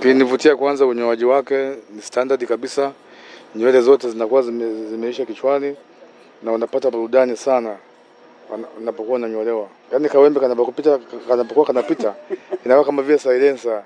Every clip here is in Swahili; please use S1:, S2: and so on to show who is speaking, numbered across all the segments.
S1: Pinivutia kwanza unyoaji wake ni standard kabisa. Nywele zote zinakuwa zimeisha kichwani na unapata burudani sana unapokuwa unanyolewa. Yaani kawembe kanapokuwa kanapita inakuwa kama vile silencer.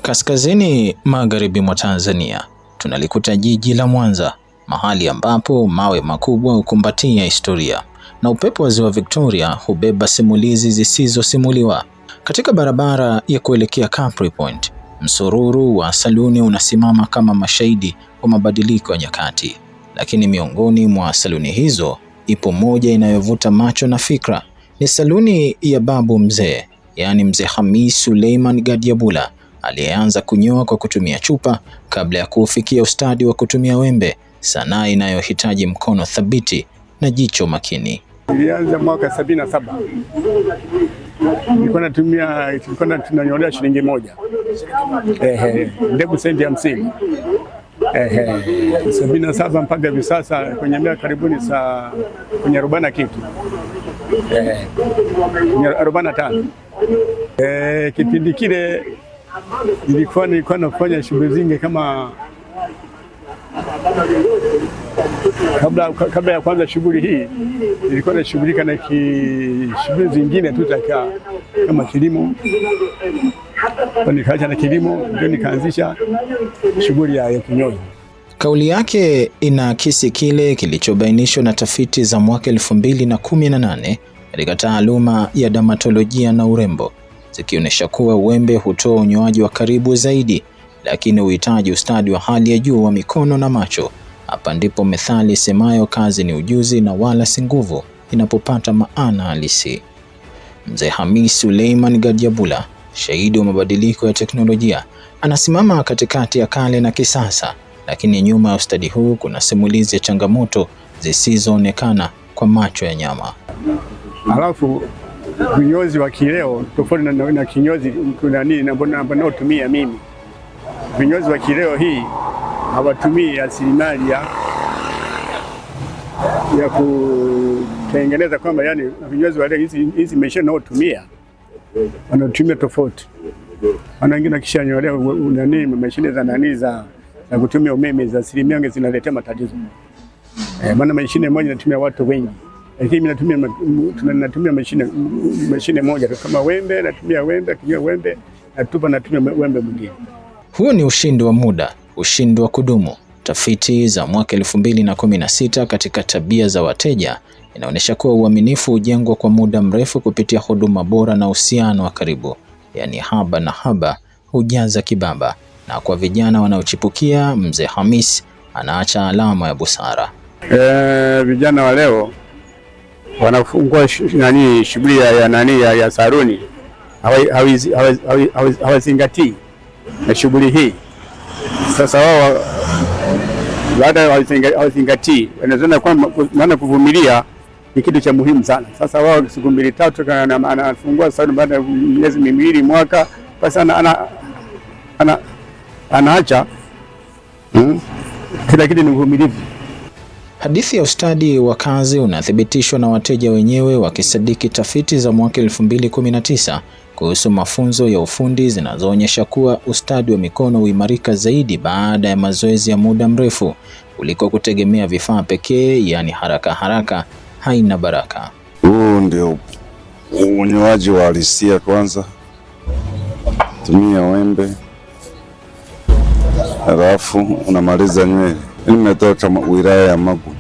S2: Kaskazini magharibi mwa Tanzania tunalikuta jiji la Mwanza, mahali ambapo mawe makubwa hukumbatia historia na upepo wa ziwa Victoria hubeba simulizi zisizosimuliwa. Katika barabara ya kuelekea Capri Point, msururu wa saluni unasimama kama mashahidi wa mabadiliko ya nyakati. Lakini miongoni mwa saluni hizo ipo moja inayovuta macho na fikra. Ni saluni ya babu mzee, yaani Mzee Hamis Suleiman Gadiabula, aliyeanza kunyoa kwa kutumia chupa kabla ya kufikia ustadi wa kutumia wembe, sanaa inayohitaji mkono thabiti na jicho makini.
S3: Nilianza mwaka 77. Nilikuwa tunanyolea shilingi 1. Ndevu senti 50. 77 mpaka hivi sasa kwenye miaka karibuni kwenye 40 kitu. 45. Kipindi kile nilikuwa nafanya shughuli zingi kama kabla ya kwanza shughuli hii nilikuwa nashughulika na shughuli zingine tu kama kilimo. Nikaacha na kilimo ndio nikaanzisha shughuli ya kinyozi.
S2: Kauli yake inaakisi kile kilichobainishwa na tafiti za mwaka 2018 katika taaluma ya dermatolojia na urembo, zikionyesha kuwa wembe hutoa unyoaji wa karibu zaidi, lakini uhitaji ustadi wa hali ya juu wa mikono na macho. Hapa ndipo methali semayo kazi ni ujuzi na wala si nguvu inapopata maana halisi. Mzee Hamis Suleiman Gadiabula, shahidi wa mabadiliko ya teknolojia, anasimama katikati ya kale na kisasa, lakini nyuma ya ustadi huu kuna simulizi ya changamoto zisizoonekana kwa macho ya nyama.
S3: Alafu vinyozi wa kileo tofauti na kinyozi kuna nini natumia mimi. Vinyozi wa kileo hii hawatumii rasilimali ya kutengeneza kwamba yani vinyozi wa hizi mashine naotumia wanatumia tofauti. Wengine kishanyolewa mashine za kutumia umeme za asilimia zinaletea matatizo. Maana mashine moja inatumia watu wengi. Lakini tunatumia mashine moja kama wembe, natumia wembe, kinyoa wembe, natumia wembe mwingine.
S2: Huo ni ushindi wa muda, ushindi wa kudumu. Tafiti za mwaka 2016 katika tabia za wateja inaonyesha kuwa uaminifu hujengwa kwa muda mrefu kupitia huduma bora na uhusiano wa karibu, yaani haba na haba hujaza kibaba. Na kwa vijana wanaochipukia, Mzee Hamis anaacha alama ya busara.
S3: Vijana wa leo wanafungua shughuli ya saluni, hawazingatii na shughuli hii. Sasa wao baada ya hawazingatii, wanaona kwamba maana kuvumilia ni kitu cha muhimu sana. Sasa wao siku 2-3 anafungua saluni, baada ya miezi 2 mwaka basi anaacha. Kila kitu ni uvumilivu.
S2: Hadithi ya ustadi wa kazi unathibitishwa na wateja wenyewe wakisadiki tafiti za mwaka 2019 kuhusu mafunzo ya ufundi zinazoonyesha kuwa ustadi wa mikono huimarika zaidi baada ya mazoezi ya muda mrefu kuliko kutegemea vifaa pekee, yani haraka haina baraka.
S4: Huu ndio unyoaji wa halisia. Kwanza tumia wembe, halafu unamaliza nywele. Nimetoka wilaya ya Magu.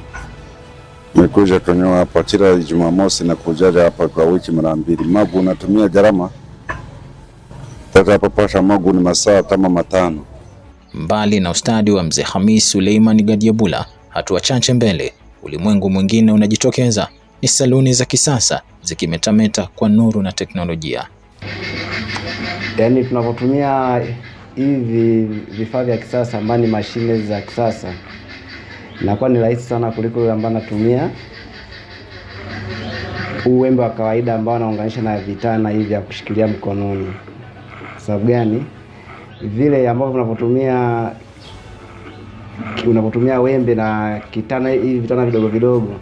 S4: Nimekuja kunyoa hapa kila Jumamosi na kujaja hapa kwa wiki mara 2. Magu natumia gharama. Toka hapa pata Magu ni masaa kama 5.
S2: Mbali na ustadi wa Mzee Hamis Suleiman Gadiabula, hatua chache mbele, ulimwengu mwingine unajitokeza. Ni saluni za kisasa zikimetameta kwa nuru na teknolojia.
S5: Yaani tunapotumia hivi vifaa vya kisasa ambao ni mashine za kisasa, inakuwa ni rahisi sana kuliko yule ambaye anatumia wembe wa kawaida ambao anaunganisha na vitana hivi vya kushikilia mkononi. Sababu gani? Vile ambavyo tunapotumia unapotumia wembe na kitana, hivi vitana vidogo vidogo,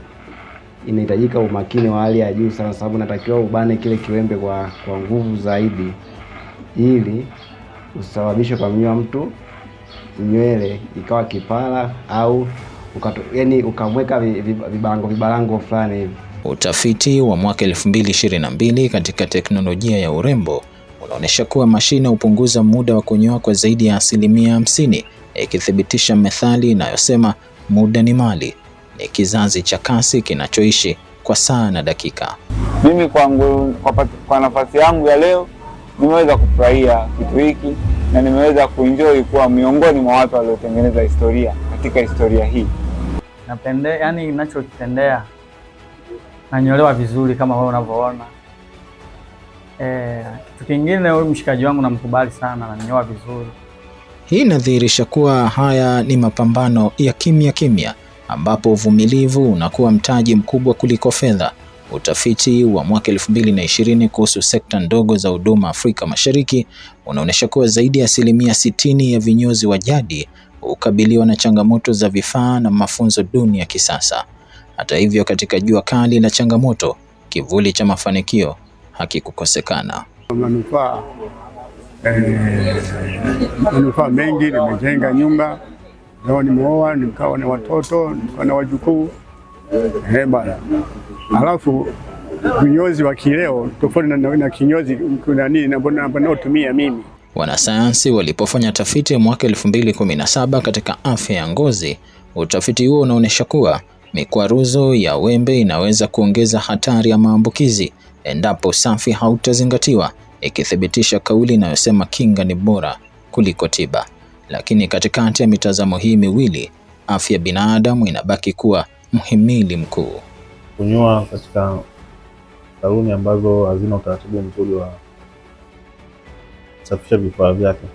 S5: inahitajika umakini wa hali ya juu sana, sababu natakiwa ubane kile kiwembe kwa nguvu zaidi, ili usababishe kwa mnywa mtu nywele ikawa kipara au ukamweka vibarango fulani hivi.
S2: Utafiti wa mwaka 2022 katika teknolojia ya urembo unaonyesha kuwa mashine hupunguza muda wa kunyoa kwa zaidi ya 50%, ikithibitisha methali inayosema muda ni mali, ni kizazi cha kasi kinachoishi kwa saa na dakika.
S6: Mimi kwangu, kwa nafasi yangu ya leo, nimeweza kufurahia kitu hiki na nimeweza kuenjoy kuwa miongoni mwa watu waliotengeneza historia katika historia hii.
S7: Napendea, yani ninachokipendea, nanyolewa vizuri kama wewe unavyoona. Kitu kingine, huyu mshikaji wangu namkubali sana, ananyoa vizuri.
S2: Hii inadhihirisha kuwa haya ni mapambano ya kimya ambapo uvumilivu unakuwa mtaji mkubwa kuliko fedha. Utafiti wa mwaka 2020 kuhusu sekta ndogo za huduma Afrika Mashariki unaonyesha kuwa zaidi ya 60% ya vinyozi wa jadi hukabiliwa na changamoto za vifaa na mafunzo duni ya kisasa. Hata hivyo, katika jua kali la changamoto, kivuli cha mafanikio hakikukosekana.
S3: Manufaa mengi, nimejenga nyumba, leo nimeoa, nikawa na watoto, nikawa na wajukuu. Bana. Alafu vinyozi wa kileo tofauti na kinyozi kuna nini natumia mimi.
S2: Wanasayansi walipofanya tafiti mwaka 2017 katika afya ya ngozi, utafiti huo unaonyesha kuwa mikwaruzo ya wembe inaweza kuongeza hatari ya maambukizi endapo usafi hautazingatiwa, ikithibitisha kauli inayosema kinga ni bora kuliko tiba. Lakini katikati ya mitazamo hii miwili, afya binadamu inabaki kuwa mhimili mkuu.
S8: Kunyoa katika saluni ambazo hazina utaratibu mzuri wa kusafisha vifaa vyake,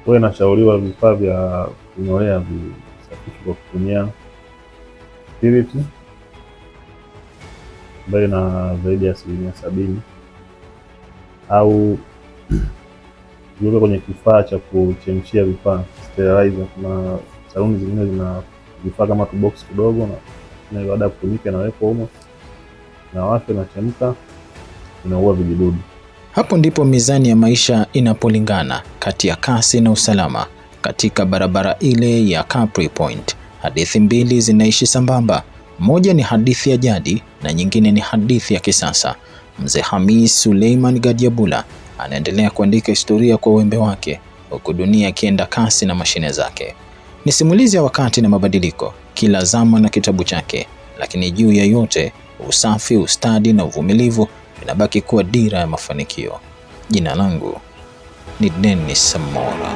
S8: huwa inashauriwa vifaa vya kunyolea visafishwe kwa kutumia spirit ambayo ina zaidi ya 70%, au viweke kwenye kifaa cha kuchemshia vifaa, sterilizer. Kuna saluni zingine zina vifaa kama tu box kidogo, na baada ya kutumika inawekwa humo na washa, inachemka, inaua vijidudu.
S2: Hapo ndipo mizani ya maisha inapolingana kati ya kasi na usalama. Katika barabara ile ya Capri Point, hadithi mbili zinaishi sambamba. Moja ni hadithi ya jadi na nyingine ni hadithi ya kisasa. Mzee Hamis Suleiman Gadiabula anaendelea kuandika historia kwa wembe wake, huku dunia ikienda kasi na mashine zake. Ni simulizi ya wakati na mabadiliko, kila zama na kitabu chake, lakini juu ya yote, usafi, ustadi na uvumilivu inabaki kuwa dira ya mafanikio. Jina langu ni Dennis Samora.